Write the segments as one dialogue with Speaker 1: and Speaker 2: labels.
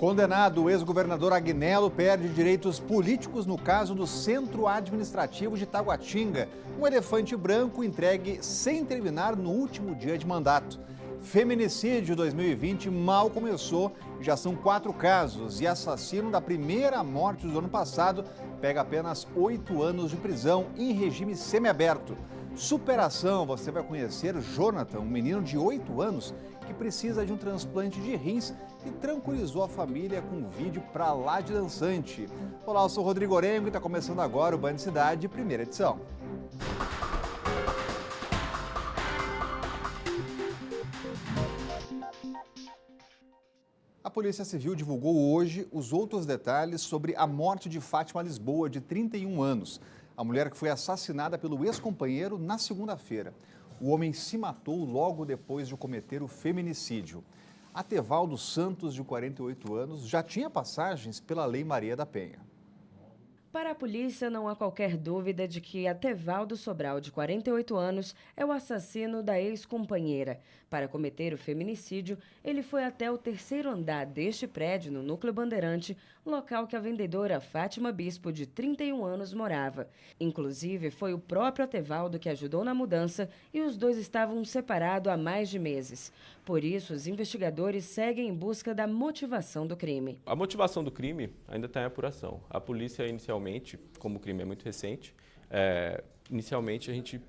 Speaker 1: Condenado, o ex-governador Agnello perde direitos políticos no caso do Centro Administrativo de Taguatinga. Um elefante branco entregue sem terminar no último dia de mandato. Feminicídio 2020 mal começou, já são 4 casos e assassino da primeira morte do ano passado pega apenas 8 anos de prisão em regime semiaberto. Superação, você vai conhecer Jonathan, um menino de 8 anos que precisa de um transplante de rins e tranquilizou a família com um vídeo pra lá de dançante. Olá, eu sou Rodrigo Orengo e está começando agora o Band Cidade, primeira edição. A Polícia Civil divulgou hoje os outros detalhes sobre a morte de Fátima Lisboa, de 31 anos. A mulher que foi assassinada pelo ex-companheiro na segunda-feira. O homem se matou logo depois de cometer o feminicídio. Atevaldo Santos, de 48 anos, já tinha passagens pela Lei Maria da Penha.
Speaker 2: Para a polícia, não há qualquer dúvida de que Atevaldo Sobral, de 48 anos, é o assassino da ex-companheira. Para cometer o feminicídio, ele foi até o 3º andar deste prédio, no Núcleo Bandeirante, local que a vendedora Fátima Bispo, de 31 anos, morava. Inclusive, foi o próprio Atevaldo que ajudou na mudança e os dois estavam separados há mais de meses. Por isso, os investigadores seguem em busca da motivação do crime.
Speaker 3: A motivação do crime ainda está em apuração. A polícia, inicialmente, como o crime é muito recente, inicialmente a gente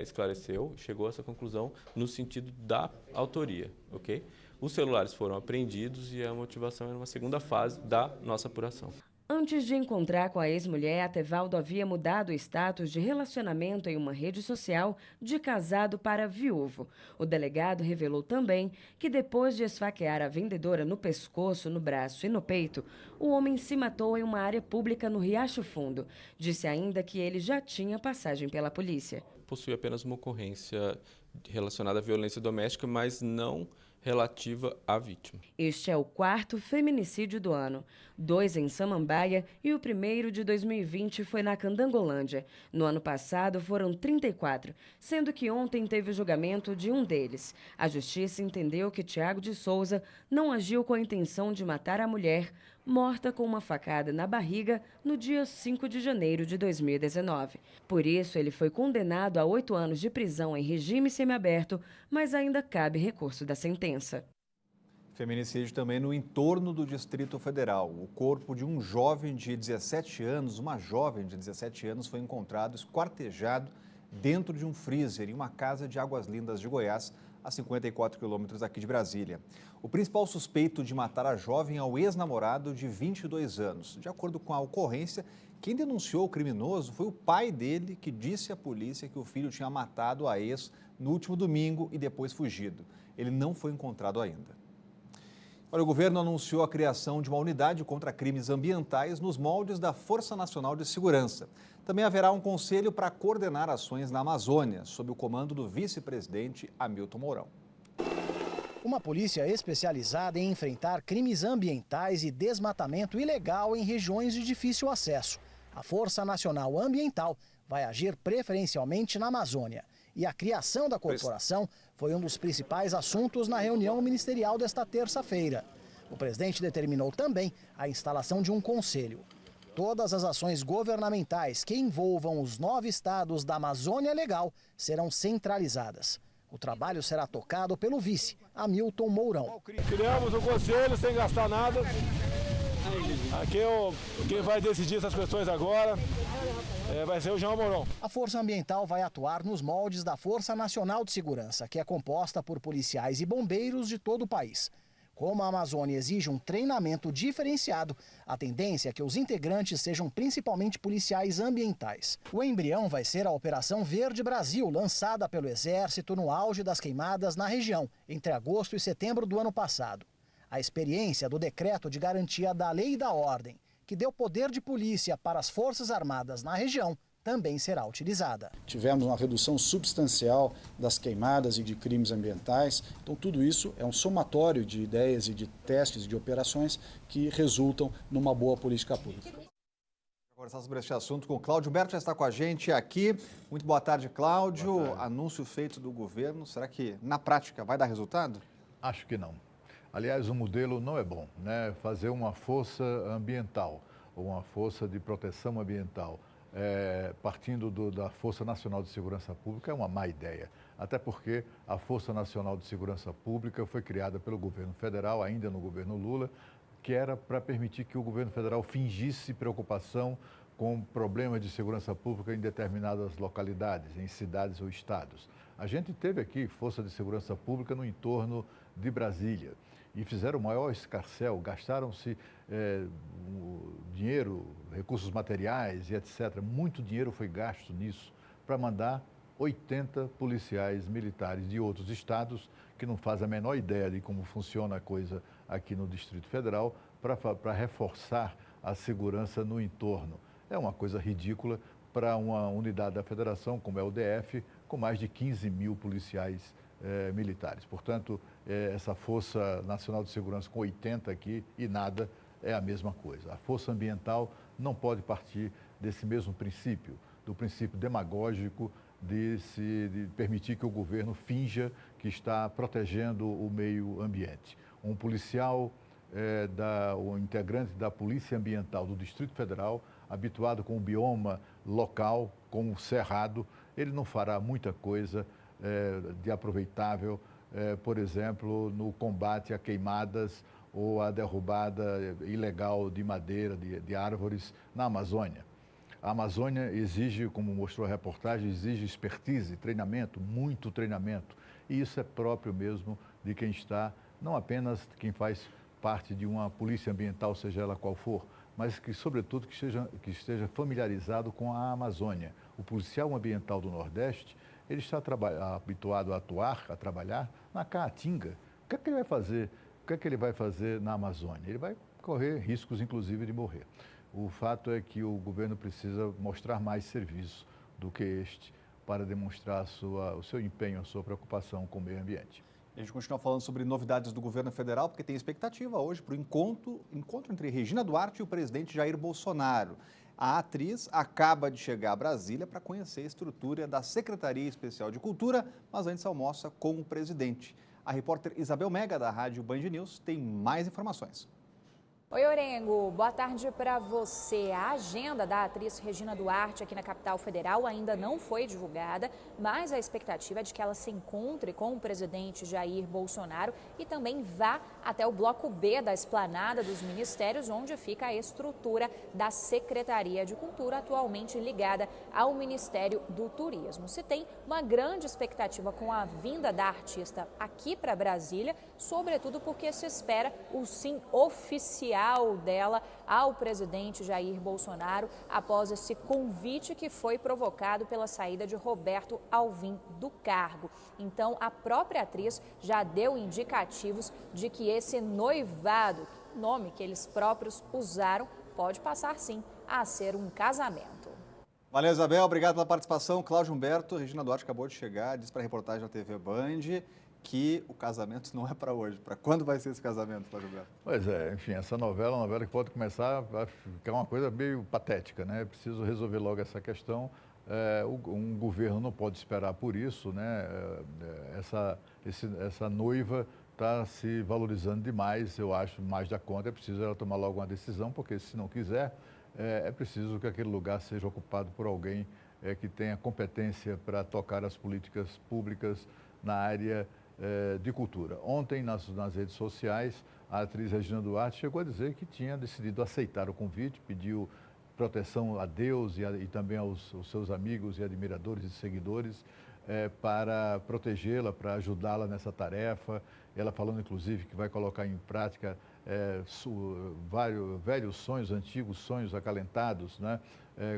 Speaker 3: esclareceu, chegou a essa conclusão no sentido da autoria, ok? Os celulares foram apreendidos e a motivação era uma segunda fase da nossa apuração.
Speaker 2: Antes de encontrar com a ex-mulher, Atevaldo havia mudado o status de relacionamento em uma rede social de casado para viúvo. O delegado revelou também que depois de esfaquear a vendedora no pescoço, no braço e no peito, o homem se matou em uma área pública no Riacho Fundo. Disse ainda que ele já tinha passagem pela polícia.
Speaker 3: Possui apenas uma ocorrência relacionada à violência doméstica, mas não relativa à vítima.
Speaker 2: Este é o 4º feminicídio do ano. 2 em Samambaia e o primeiro de 2020 foi na Candangolândia. No ano passado foram 34, sendo que ontem teve o julgamento de um deles. A justiça entendeu que Tiago de Souza não agiu com a intenção de matar a mulher, morta com uma facada na barriga no dia 5 de janeiro de 2019. Por isso, ele foi condenado a 8 anos de prisão em regime semiaberto, mas ainda cabe recurso da sentença.
Speaker 1: Feminicídio também no entorno do Distrito Federal. O corpo de um jovem de 17 anos, uma jovem de 17 anos, foi encontrado esquartejado dentro de um freezer em uma casa de Águas Lindas de Goiás, a 54 quilômetros aqui de Brasília. O principal suspeito de matar a jovem é o ex-namorado de 22 anos. De acordo com a ocorrência, quem denunciou o criminoso foi o pai dele, que disse à polícia que o filho tinha matado a ex no último domingo e depois fugido. Ele não foi encontrado ainda. Olha, o governo anunciou a criação de uma unidade contra crimes ambientais nos moldes da Força Nacional de Segurança. Também haverá um conselho para coordenar ações na Amazônia, sob o comando do vice-presidente Hamilton Mourão.
Speaker 4: Uma polícia especializada em enfrentar crimes ambientais e desmatamento ilegal em regiões de difícil acesso. A Força Nacional Ambiental vai agir preferencialmente na Amazônia. E a criação da corporação foi um dos principais assuntos na reunião ministerial desta terça-feira. O presidente determinou também a instalação de um conselho. Todas as ações governamentais que envolvam os 9 estados da Amazônia Legal serão centralizadas. O trabalho será tocado pelo vice, Hamilton Mourão.
Speaker 5: Criamos um conselho sem gastar nada. Quem vai decidir essas questões agora vai ser o João Mourão.
Speaker 4: A Força Ambiental vai atuar nos moldes da Força Nacional de Segurança, que é composta por policiais e bombeiros de todo o país. Como a Amazônia exige um treinamento diferenciado, a tendência é que os integrantes sejam principalmente policiais ambientais. O embrião vai ser a Operação Verde Brasil, lançada pelo Exército no auge das queimadas na região, entre agosto e setembro do ano passado. A experiência do decreto de garantia da lei e da ordem, que deu poder de polícia para as Forças Armadas na região, também será utilizada.
Speaker 6: Tivemos uma redução substancial das queimadas e de crimes ambientais, então tudo isso é um somatório de ideias e de testes de operações que resultam numa boa política pública.
Speaker 1: Conversar sobre este assunto com o Cláudio Humberto, já está com a gente aqui. Muito boa tarde, Cláudio. Boa tarde. Anúncio feito do governo, será que na prática vai dar resultado?
Speaker 7: Acho que não. Aliás, o modelo não é bom, né? Fazer uma força ambiental, ou uma força de proteção ambiental, partindo da Força Nacional de Segurança Pública, é uma má ideia. Até porque a Força Nacional de Segurança Pública foi criada pelo governo federal, ainda no governo Lula, que era para permitir que o governo federal fingisse preocupação com problemas de segurança pública em determinadas localidades, em cidades ou estados. A gente teve aqui Força de Segurança Pública no entorno de Brasília e fizeram o maior escarcéu, gastaram-se dinheiro, recursos materiais e etc. Muito dinheiro foi gasto nisso para mandar 80 policiais militares de outros estados que não fazem a menor ideia de como funciona a coisa aqui no Distrito Federal para reforçar a segurança no entorno. É uma coisa ridícula para uma unidade da federação, como é o DF, com mais de 15 mil policiais militares. Portanto, essa Força Nacional de Segurança com 80 aqui e nada é a mesma coisa. A Força Ambiental não pode partir desse mesmo princípio, do princípio demagógico de permitir que o governo finja que está protegendo o meio ambiente. Um policial, o integrante da Polícia Ambiental do Distrito Federal, habituado com o bioma local, como o Cerrado, ele não fará muita coisa de aproveitável, por exemplo, no combate a queimadas ou a derrubada ilegal de madeira, de árvores na Amazônia. A Amazônia exige, como mostrou a reportagem, exige expertise, treinamento, muito treinamento. E isso é próprio mesmo de quem está, não apenas quem faz parte de uma polícia ambiental, seja ela qual for, mas que, sobretudo, que esteja familiarizado com a Amazônia. O policial ambiental do Nordeste, ele está habituado a atuar, a trabalhar na Caatinga. O que é que ele vai fazer? O que é que ele vai fazer na Amazônia? Ele vai correr riscos, inclusive, de morrer. O fato é que o governo precisa mostrar mais serviço do que este para demonstrar o seu empenho, a sua preocupação com o meio ambiente.
Speaker 1: A gente continua falando sobre novidades do governo federal, porque tem expectativa hoje para o encontro entre Regina Duarte e o presidente Jair Bolsonaro. A atriz acaba de chegar a Brasília para conhecer a estrutura da Secretaria Especial de Cultura, mas antes almoça com o presidente. A repórter Isabel Mega, da Rádio Band News, tem mais informações.
Speaker 8: Oi, Orengo. Boa tarde para você. A agenda da atriz Regina Duarte aqui na capital federal ainda não foi divulgada, mas a expectativa é de que ela se encontre com o presidente Jair Bolsonaro e também vá até o bloco B da esplanada dos ministérios, onde fica a estrutura da Secretaria de Cultura, atualmente ligada ao Ministério do Turismo. Se tem uma grande expectativa com a vinda da artista aqui para Brasília, sobretudo porque se espera o sim oficial dela ao presidente Jair Bolsonaro após esse convite que foi provocado pela saída de Roberto Alvim do cargo. Então, a própria atriz já deu indicativos de que esse noivado, nome que eles próprios usaram, pode passar sim a ser um casamento.
Speaker 1: Valeu, Isabel. Obrigado pela participação. Cláudio Humberto, Regina Duarte acabou de chegar, disse para a reportagem da TV Band que o casamento não é para hoje. Para quando vai ser esse casamento, Cláudio Humberto?
Speaker 7: Pois é, enfim, essa novela é uma novela que pode começar a ficar uma coisa meio patética, né? É preciso resolver logo essa questão. Um governo não pode esperar por isso, né? Essa noiva está se valorizando demais, eu acho, mais da conta. É preciso ela tomar logo uma decisão, porque se não quiser, é preciso que aquele lugar seja ocupado por alguém que tenha competência para tocar as políticas públicas na área de cultura. Ontem, nas redes sociais, a atriz Regina Duarte chegou a dizer que tinha decidido aceitar o convite, pediu proteção a Deus e também aos seus amigos e admiradores e seguidores para protegê-la, para ajudá-la nessa tarefa. Ela falando, inclusive, que vai colocar em prática vários velhos sonhos, antigos sonhos acalentados, né,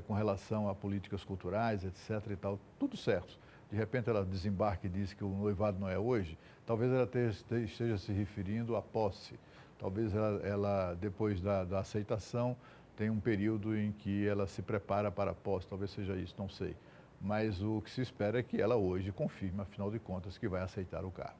Speaker 7: com relação a políticas culturais, etc. e tal. Tudo certo. De repente ela desembarca e diz que o noivado não é hoje, talvez ela esteja se referindo à posse. Talvez ela depois da aceitação, tenha um período em que ela se prepara para a posse, talvez seja isso, não sei. Mas o que se espera é que ela hoje confirme, afinal de contas, que vai aceitar o cargo.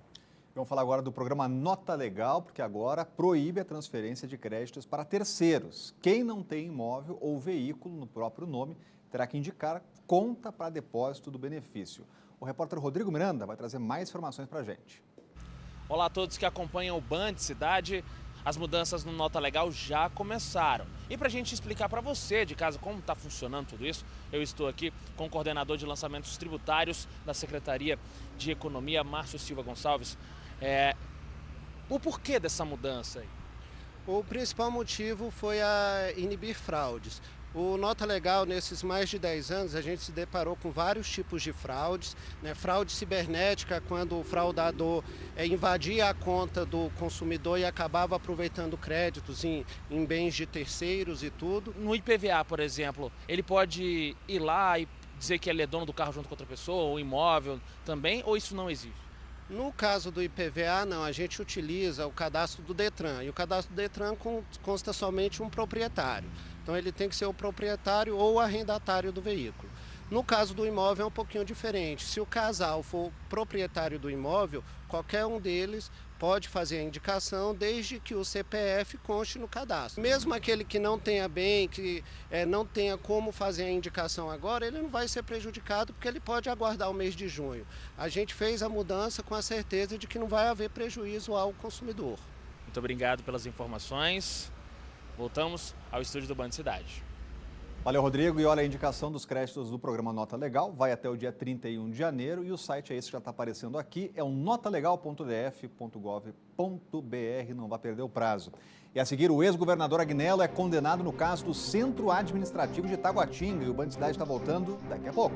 Speaker 1: Vamos falar agora do programa Nota Legal, porque agora proíbe a transferência de créditos para terceiros. Quem não tem imóvel ou veículo no próprio nome terá que indicar conta para depósito do benefício. O repórter Rodrigo Miranda vai trazer mais informações para a gente.
Speaker 9: Olá a todos que acompanham o Band Cidade. As mudanças no Nota Legal já começaram. E para a gente explicar para você de casa como está funcionando tudo isso, eu estou aqui com o coordenador de lançamentos tributários da Secretaria de Economia, Márcio Silva Gonçalves. O porquê dessa mudança aí?
Speaker 10: O principal motivo foi a inibir fraudes. O Nota Legal, nesses mais de 10 anos, a gente se deparou com vários tipos de fraudes, né? Fraude cibernética, quando o fraudador invadia a conta do consumidor e acabava aproveitando créditos em bens de terceiros e tudo.
Speaker 9: No IPVA, por exemplo, ele pode ir lá e dizer que ele é dono do carro junto com outra pessoa, ou imóvel também, ou isso não existe?
Speaker 10: No caso do IPVA, não, a gente utiliza o cadastro do Detran, e o cadastro do Detran consta somente um proprietário. Então ele tem que ser o proprietário ou o arrendatário do veículo. No caso do imóvel é um pouquinho diferente. Se o casal for proprietário do imóvel, qualquer um deles pode fazer a indicação desde que o CPF conste no cadastro. Mesmo aquele que não tenha bem, que não tenha como fazer a indicação agora, ele não vai ser prejudicado porque ele pode aguardar o mês de junho. A gente fez a mudança com a certeza de que não vai haver prejuízo ao consumidor.
Speaker 9: Muito obrigado pelas informações. Voltamos ao estúdio do Band Cidade.
Speaker 1: Valeu, Rodrigo. E olha, a indicação dos créditos do programa Nota Legal vai até o dia 31 de janeiro e o site é esse que já está aparecendo aqui, é o notalegal.df.gov.br, não vai perder o prazo. E a seguir, o ex-governador Agnello é condenado no caso do Centro Administrativo de Taguatinga e o Band Cidade está voltando daqui a pouco.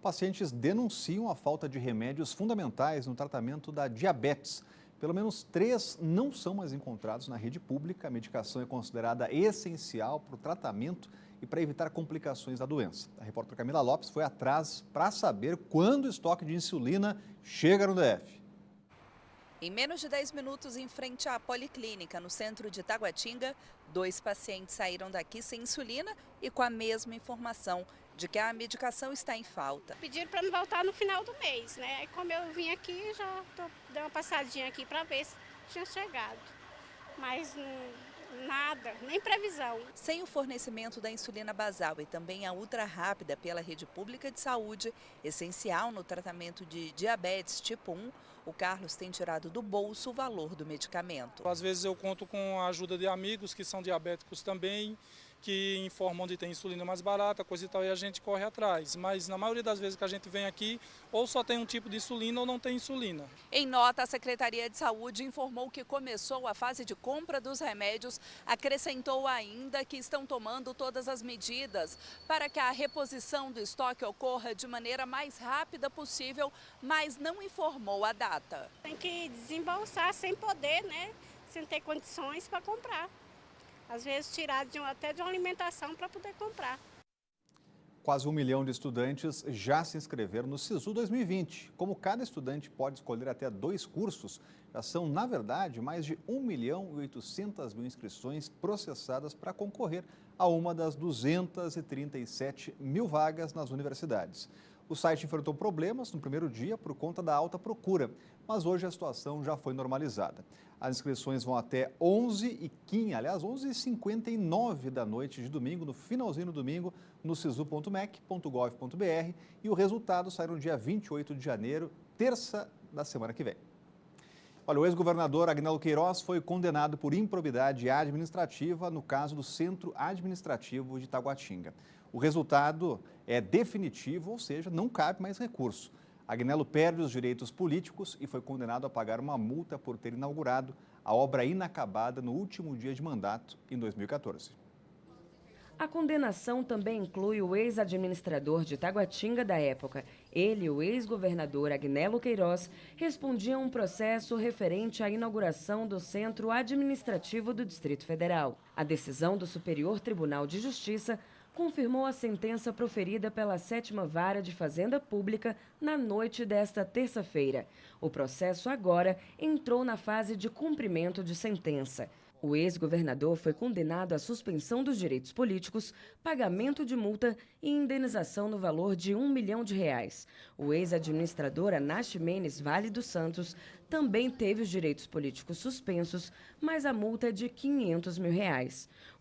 Speaker 1: Pacientes denunciam a falta de remédios fundamentais no tratamento da diabetes. Pelo menos 3 não são mais encontrados na rede pública. A medicação é considerada essencial para o tratamento e para evitar complicações da doença. A repórter Camila Lopes foi atrás para saber quando o estoque de insulina chega no DF.
Speaker 11: Em menos de 10 minutos, em frente à Policlínica, no centro de Taguatinga, 2 pacientes saíram daqui sem insulina e com a mesma informação de que a medicação está em falta.
Speaker 12: Pediram para me voltar no final do mês, né? Aí, como eu vim aqui, já dei uma passadinha aqui para ver se tinha chegado. Mas nada, nem previsão.
Speaker 11: Sem o fornecimento da insulina basal e também a ultra rápida pela rede pública de saúde, essencial no tratamento de diabetes tipo 1, o Carlos tem tirado do bolso o valor do medicamento.
Speaker 13: Às vezes eu conto com a ajuda de amigos que são diabéticos também, que informam onde tem insulina mais barata, coisa e tal, e a gente corre atrás. Mas na maioria das vezes que a gente vem aqui, ou só tem um tipo de insulina ou não tem insulina.
Speaker 11: Em nota, a Secretaria de Saúde informou que começou a fase de compra dos remédios, acrescentou ainda que estão tomando todas as medidas para que a reposição do estoque ocorra de maneira mais rápida possível, mas não informou a data.
Speaker 12: Tem que desembolsar sem poder, né? Sem ter condições para comprar. Às vezes tirar até de uma alimentação para poder comprar.
Speaker 1: Quase 1 milhão de estudantes já se inscreveram no SISU 2020. Como cada estudante pode escolher até 2 cursos, já são, na verdade, mais de 1.800.000 inscrições processadas para concorrer a uma das 237 mil vagas nas universidades. O site enfrentou problemas no primeiro dia por conta da alta procura, mas hoje a situação já foi normalizada. As inscrições vão até 11h59 da noite de domingo, no finalzinho do domingo, no sisu.mec.gov.br e o resultado sai no dia 28 de janeiro, terça da semana que vem. Olha, o ex-governador Agnello Queiroz foi condenado por improbidade administrativa no caso do Centro Administrativo de Taguatinga. O resultado é definitivo, ou seja, não cabe mais recurso. Agnello perde os direitos políticos e foi condenado a pagar uma multa por ter inaugurado a obra inacabada no último dia de mandato, em 2014.
Speaker 2: A condenação também inclui o ex-administrador de Taguatinga da época. Ele e o ex-governador Agnello Queiroz respondiam a um processo referente à inauguração do Centro Administrativo do Distrito Federal. A decisão do Superior Tribunal de Justiça confirmou a sentença proferida pela 7ª Vara de Fazenda Pública na noite desta terça-feira. O processo agora entrou na fase de cumprimento de sentença. O ex-governador foi condenado à suspensão dos direitos políticos, pagamento de multa e indenização no valor de R$1 milhão. O ex-administrador Anache Menes Vale dos Santos também teve os direitos políticos suspensos, mas a multa é de R$500 mil.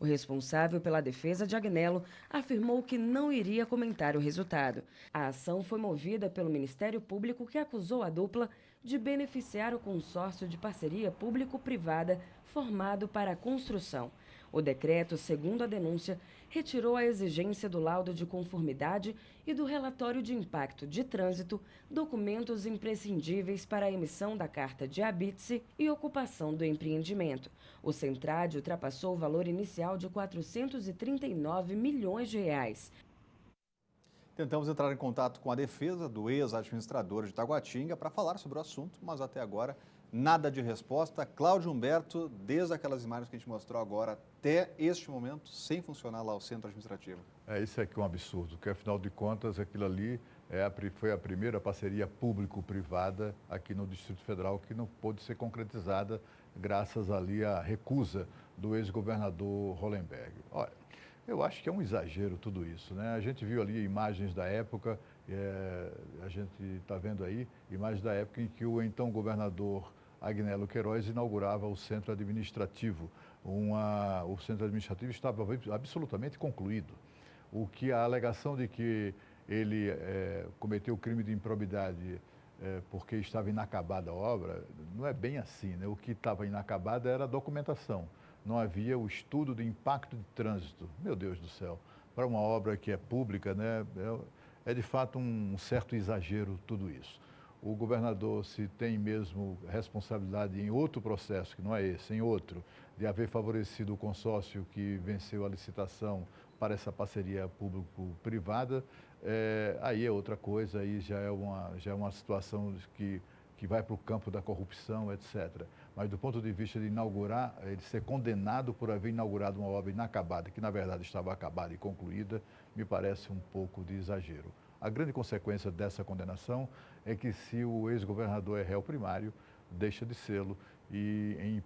Speaker 2: O responsável pela defesa de Agnello afirmou que não iria comentar o resultado. A ação foi movida pelo Ministério Público, que acusou a dupla de beneficiar o consórcio de parceria público-privada formado para a construção. O decreto, segundo a denúncia, retirou a exigência do laudo de conformidade e do relatório de impacto de trânsito, documentos imprescindíveis para a emissão da carta de habite-se e ocupação do empreendimento. O Centrade ultrapassou o valor inicial de R$439 milhões.
Speaker 1: Tentamos entrar em contato com a defesa do ex-administrador de Taguatinga para falar sobre o assunto, mas até agora nada de resposta. Cláudio Humberto, desde aquelas imagens que a gente mostrou agora até este momento, sem funcionar lá o centro administrativo.
Speaker 7: Isso aqui é um absurdo, porque afinal de contas aquilo ali foi a primeira parceria público-privada aqui no Distrito Federal que não pôde ser concretizada graças ali à recusa do ex-governador Hollenberg. Olha, eu acho que é um exagero tudo isso, né? A gente viu ali imagens da época, a gente está vendo aí imagens da época em que o então governador Agnello Queiroz inaugurava o centro administrativo. O centro administrativo estava absolutamente concluído. O que a alegação de que ele cometeu crime de improbidade porque estava inacabada a obra, não é bem assim, né? O que estava inacabada era a documentação. Não havia o estudo de impacto de trânsito. Meu Deus do céu, para uma obra que é pública, né, é de fato um certo exagero tudo isso. O governador, se tem mesmo responsabilidade em outro processo, que não é esse, em outro, de haver favorecido o consórcio que venceu a licitação para essa parceria público-privada, aí é outra coisa, aí já é uma situação que vai para o campo da corrupção, etc. Mas do ponto de vista de inaugurar, ele ser condenado por haver inaugurado uma obra inacabada, que na verdade estava acabada e concluída, me parece um pouco de exagero. A grande consequência dessa condenação é que se o ex-governador é réu primário, deixa de sê-lo e em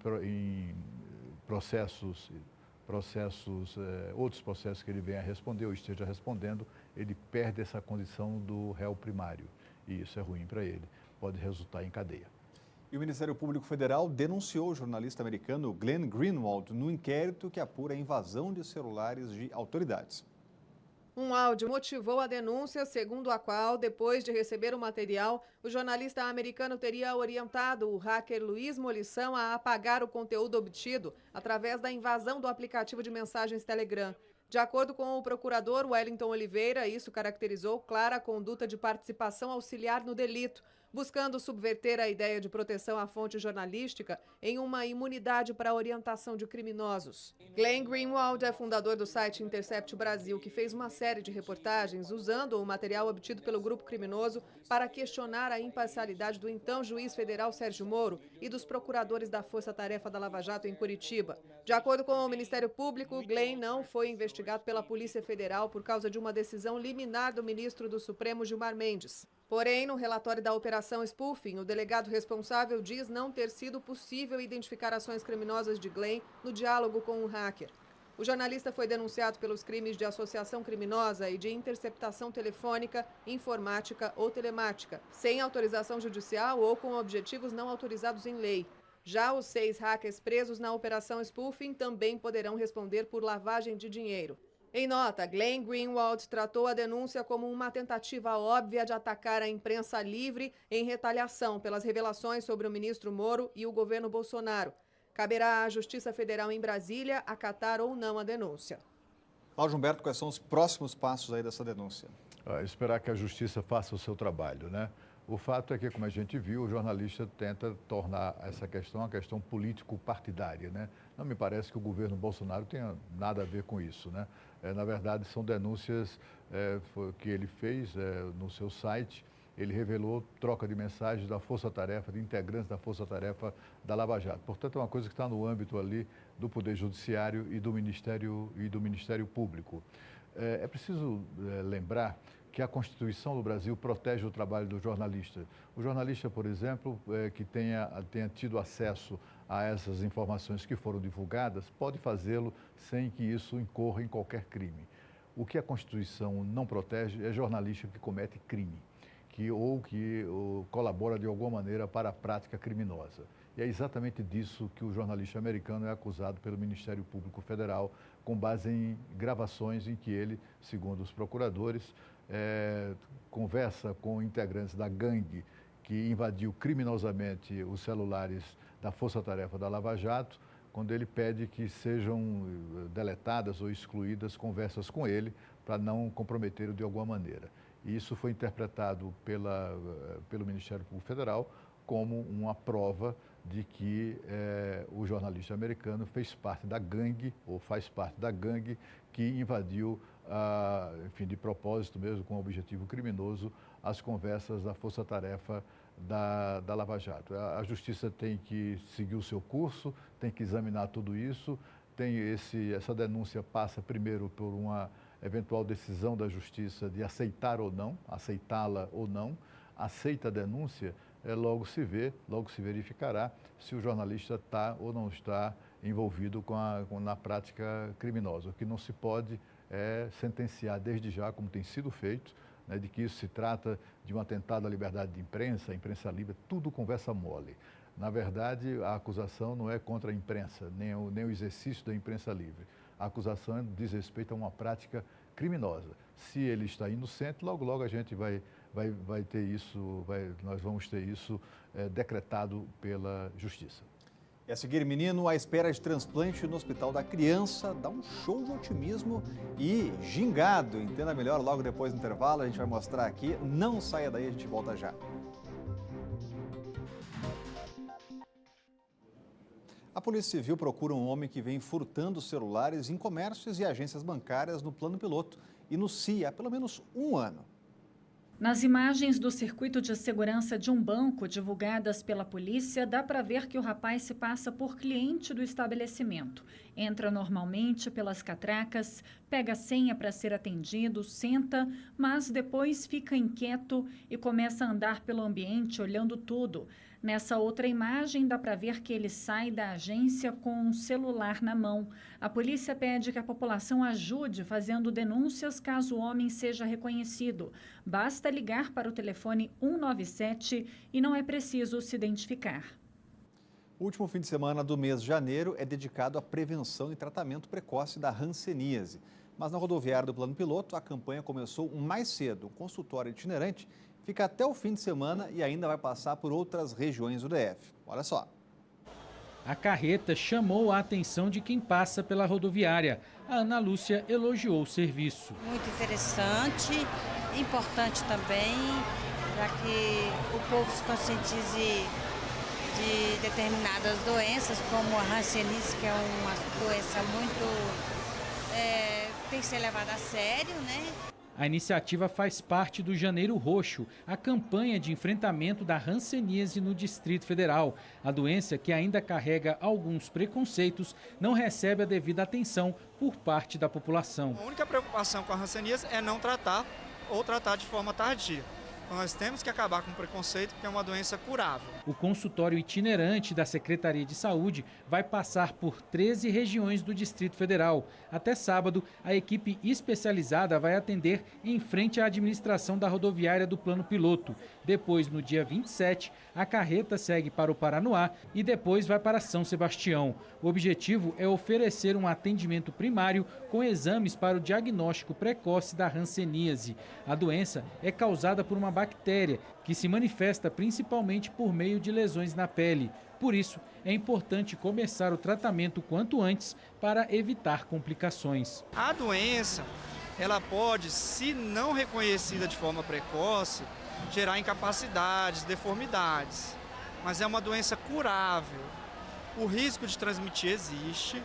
Speaker 7: outros processos que ele venha a responder ou esteja respondendo, ele perde essa condição do réu primário e isso é ruim para ele, pode resultar em cadeia.
Speaker 1: E o Ministério Público Federal denunciou o jornalista americano Glenn Greenwald no inquérito que apura a invasão de celulares de autoridades.
Speaker 14: Um áudio motivou a denúncia, segundo a qual, depois de receber o material, o jornalista americano teria orientado o hacker Luiz Molição a apagar o conteúdo obtido através da invasão do aplicativo de mensagens Telegram. De acordo com o procurador Wellington Oliveira, isso caracterizou clara conduta de participação auxiliar no delito, buscando subverter a ideia de proteção à fonte jornalística em uma imunidade para a orientação de criminosos. Glenn Greenwald é fundador do site Intercept Brasil, que fez uma série de reportagens usando o material obtido pelo grupo criminoso para questionar a imparcialidade do então juiz federal Sérgio Moro e dos procuradores da Força Tarefa da Lava Jato em Curitiba. De acordo com o Ministério Público, Glenn não foi investigado pela Polícia Federal por causa de uma decisão liminar do ministro do Supremo Gilmar Mendes. Porém, no relatório da Operação Spoofing, o delegado responsável diz não ter sido possível identificar ações criminosas de Glenn no diálogo com o hacker. O jornalista foi denunciado pelos crimes de associação criminosa e de interceptação telefônica, informática ou telemática, sem autorização judicial ou com objetivos não autorizados em lei. Já os 6 hackers presos na Operação Spoofing também poderão responder por lavagem de dinheiro. Em nota, Glenn Greenwald tratou a denúncia como uma tentativa óbvia de atacar a imprensa livre em retaliação pelas revelações sobre o ministro Moro e o governo Bolsonaro. Caberá à Justiça Federal em Brasília acatar ou não a denúncia.
Speaker 1: Cláudio Humberto, quais são os próximos passos aí dessa denúncia?
Speaker 7: Esperar que a Justiça faça o seu trabalho, né? O fato é que, como a gente viu, o jornalista tenta tornar essa questão uma questão político-partidária, né? Não me parece que o governo Bolsonaro tenha nada a ver com isso, né? Na verdade, são denúncias que ele fez no seu site. Ele revelou troca de mensagens da Força Tarefa, de integrantes da Força Tarefa da Lava Jato. Portanto, é uma coisa que está no âmbito ali do Poder Judiciário e do Ministério Público. É preciso lembrar que a Constituição do Brasil protege o trabalho do jornalista. O jornalista, por exemplo, que tenha tido acesso a essas informações que foram divulgadas, pode fazê-lo sem que isso incorra em qualquer crime. O que a Constituição não protege é jornalista que comete crime, que colabora de alguma maneira para a prática criminosa. E é exatamente disso que o jornalista americano é acusado pelo Ministério Público Federal, com base em gravações em que ele, segundo os procuradores, conversa com integrantes da gangue que invadiu criminosamente os celulares da Força Tarefa da Lava Jato, quando ele pede que sejam deletadas ou excluídas conversas com ele para não comprometê-lo de alguma maneira. E isso foi interpretado pelo Ministério Público Federal como uma prova de que o jornalista americano fez parte da gangue, ou faz parte da gangue, que invadiu, enfim, de propósito mesmo, com objetivo criminoso, as conversas da Força Tarefa da Lava Jato. A Justiça tem que seguir o seu curso, tem que examinar tudo isso, essa denúncia passa primeiro por uma eventual decisão da Justiça de aceitar ou não, aceitá-la ou não. Aceita a denúncia, logo se verificará se o jornalista está ou não está envolvido na prática criminosa. O que não se pode é sentenciar desde já, como tem sido feito, né, de que isso se trata de um atentado à liberdade de imprensa, a imprensa livre, tudo conversa mole. Na verdade, a acusação não é contra a imprensa, nem o exercício da imprensa livre. A acusação diz respeito a uma prática criminosa. Se ele está inocente, logo a gente vai ter isso, nós vamos ter isso decretado pela Justiça.
Speaker 1: E a seguir, menino à espera de transplante no Hospital da Criança, dá um show de otimismo e gingado. Entenda melhor logo depois do intervalo, a gente vai mostrar aqui. Não saia daí, a gente volta já. A Polícia Civil procura um homem que vem furtando celulares em comércios e agências bancárias no Plano Piloto e no CIA há pelo menos um ano.
Speaker 15: Nas imagens do circuito de segurança de um banco divulgadas pela polícia, dá para ver que o rapaz se passa por cliente do estabelecimento. Entra normalmente pelas catracas, pega a senha para ser atendido, senta, mas depois fica inquieto e começa a andar pelo ambiente olhando tudo. Nessa outra imagem, dá para ver que ele sai da agência com um celular na mão. A polícia pede que a população ajude fazendo denúncias caso o homem seja reconhecido. Basta ligar para o telefone 197 e não é preciso se identificar.
Speaker 1: O último fim de semana do mês de janeiro é dedicado à prevenção e tratamento precoce da hanseníase. Mas na rodoviária do Plano Piloto, a campanha começou mais cedo. Um consultório itinerante fica até o fim de semana e ainda vai passar por outras regiões do DF. Olha só.
Speaker 16: A carreta chamou a atenção de quem passa pela rodoviária. A Ana Lúcia elogiou o serviço.
Speaker 17: Muito interessante, importante também, para que o povo se conscientize de determinadas doenças, como a hanseníase, que é uma doença muito... tem que ser levada a sério, né?
Speaker 16: A iniciativa faz parte do Janeiro Roxo, a campanha de enfrentamento da hanseníase no Distrito Federal. A doença, que ainda carrega alguns preconceitos, não recebe a devida atenção por parte da população.
Speaker 18: A única preocupação com a hanseníase é não tratar ou tratar de forma tardia. Então, nós temos que acabar com o preconceito, porque é uma doença curável.
Speaker 16: O consultório itinerante da Secretaria de Saúde vai passar por 13 regiões do Distrito Federal. Até sábado, a equipe especializada vai atender em frente à administração da rodoviária do Plano Piloto. Depois, no dia 27, a carreta segue para o Paranoá e depois vai para São Sebastião. O objetivo é oferecer um atendimento primário com exames para o diagnóstico precoce da hanseníase. A doença é causada por uma bactéria que se manifesta principalmente por meio de lesões na pele. Por isso, é importante começar o tratamento quanto antes para evitar complicações.
Speaker 18: A doença, ela pode, se não reconhecida de forma precoce, gerar incapacidades, deformidades, mas é uma doença curável. O risco de transmitir existe,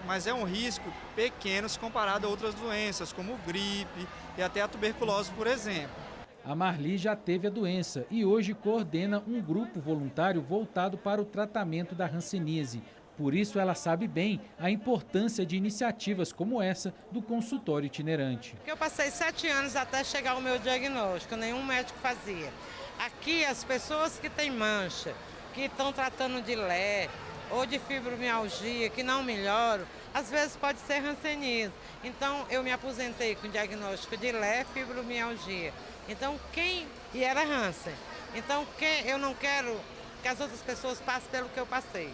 Speaker 18: mas é um risco pequeno se comparado a outras doenças, como gripe e até a tuberculose, por exemplo.
Speaker 16: A Marli já teve a doença e hoje coordena um grupo voluntário voltado para o tratamento da hanseníase. Por isso, ela sabe bem a importância de iniciativas como essa do consultório itinerante.
Speaker 19: Eu passei 7 anos até chegar ao meu diagnóstico, nenhum médico fazia. Aqui, as pessoas que têm mancha, que estão tratando de lé ou de fibromialgia, que não melhoram, às vezes pode ser hanseníase. Então, eu me aposentei com diagnóstico de leve fibromialgia. Então, e era Hansen. Então, eu não quero que as outras pessoas passem pelo que eu passei.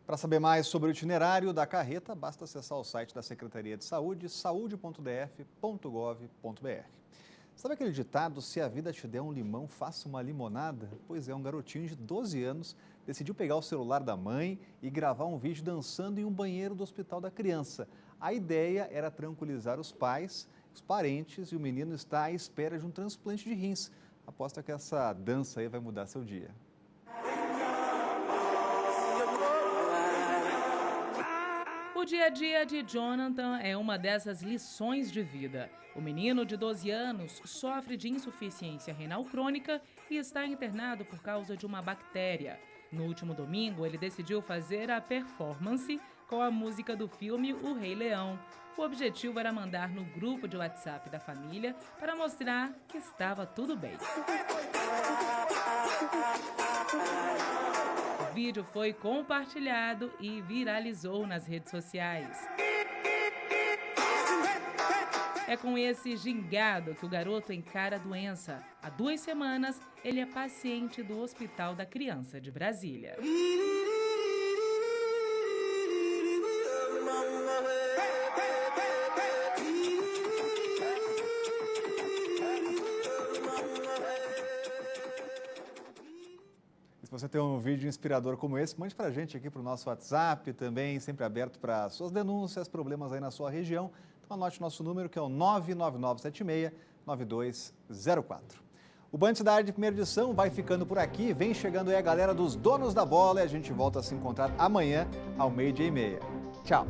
Speaker 1: Para saber mais sobre o itinerário da carreta, basta acessar o site da Secretaria de Saúde, saude.df.gov.br. Sabe aquele ditado, se a vida te der um limão, faça uma limonada? Pois é, um garotinho de 12 anos decidiu pegar o celular da mãe e gravar um vídeo dançando em um banheiro do hospital da criança. A ideia era tranquilizar os pais, os parentes, e o menino está à espera de um transplante de rins. Aposta que essa dança aí vai mudar seu dia.
Speaker 20: O dia a dia de Jonathan é uma dessas lições de vida. O menino de 12 anos sofre de insuficiência renal crônica e está internado por causa de uma bactéria. No último domingo, ele decidiu fazer a performance com a música do filme O Rei Leão. O objetivo era mandar no grupo de WhatsApp da família para mostrar que estava tudo bem. O vídeo foi compartilhado e viralizou nas redes sociais. É com esse gingado que o garoto encara a doença. Há 2 semanas, ele é paciente do Hospital da Criança de Brasília.
Speaker 1: Se você tem um vídeo inspirador como esse, mande para a gente aqui para o nosso WhatsApp, também sempre aberto para suas denúncias, problemas aí na sua região. Então anote nosso número, que é o 99976-9204. O Band Cidade de primeira edição vai ficando por aqui. Vem chegando aí a galera dos Donos da Bola e a gente volta a se encontrar amanhã ao 12:30. Tchau!